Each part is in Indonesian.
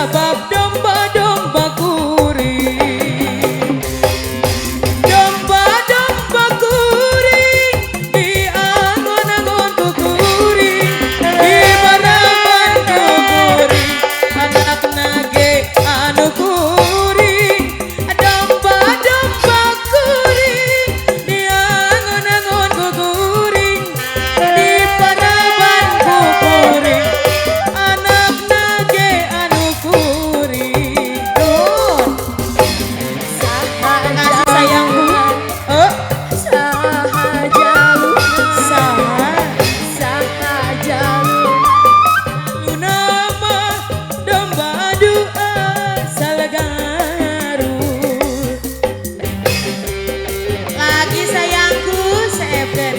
sabab domba-domba kuring. Domba-domba kuring di angon-angon kuring, di baraban kuring, anak nage anu kuring. Domba-domba kuring di angon-angon kuring, di baraban kuring, anak nage anu kuring. Tuh, saha sayangku, Saha jaluna, saha saha jaluna, nama domba dua salagaru. Lagi sayangku, Sepden.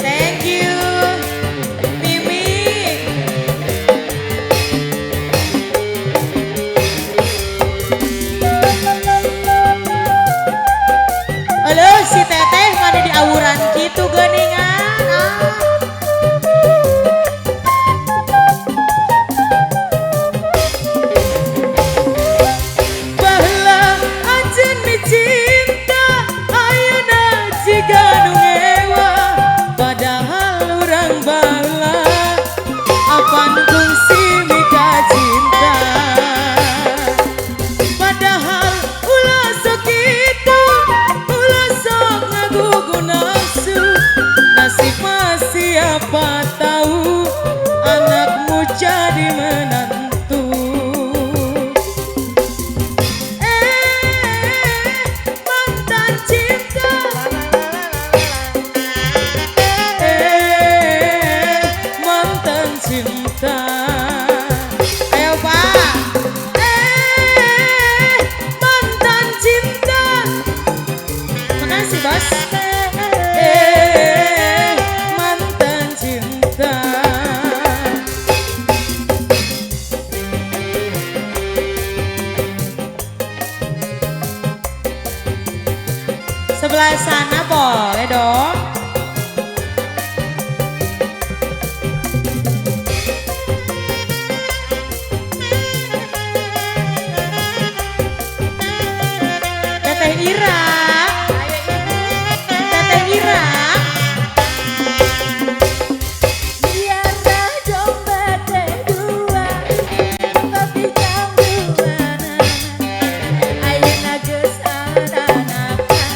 Thank you, Mimi. Halo, si Teteh mana di awuran gitu geningan. Baheula anjeun dicinta ayeuna jiga nu ngewa, padahal urang baheula apan kungsi mika cinta. Padahal ulah sok kitu, ulah sok ngagugu nafsu, nasib mah siapa tahu anakmu jadi menantu. Mantan cinta, mantan cinta. Ayo Pak. Mantan cinta. Makasih Bos. Mantan cinta. Sebelah sana boleh dong. Teteh Ira, Teteh Ira. biarlah domba teh dua, tapi cambuana, ayeuna geus aranakan.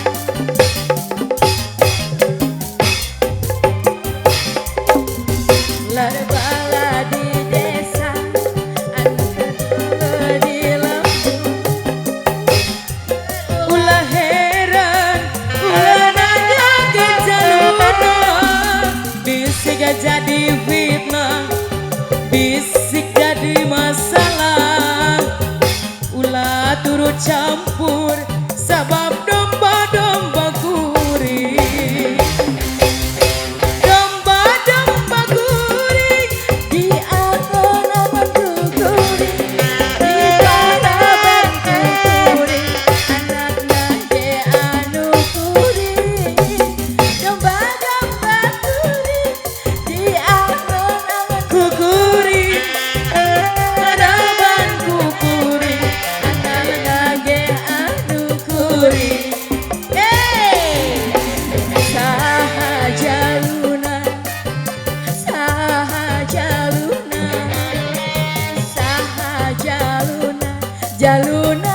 Bala di desa, anu kedua di lembur. Ulah heran, ulah nanya ke jaluna, bisik jadi fitnah, bisik jadi masalah. Ulah turut campur, sabab domba-domba kuring. Domba-domba kuring Di angon-angon kukuring, di baraban kukuring, anak nage anu kuring. Domba-domba kuring, di angon-angon kukuring, baraban kukuring, anak nage anu kuring. Saha jaluna, saha jaluna, saha jaluna, jaluna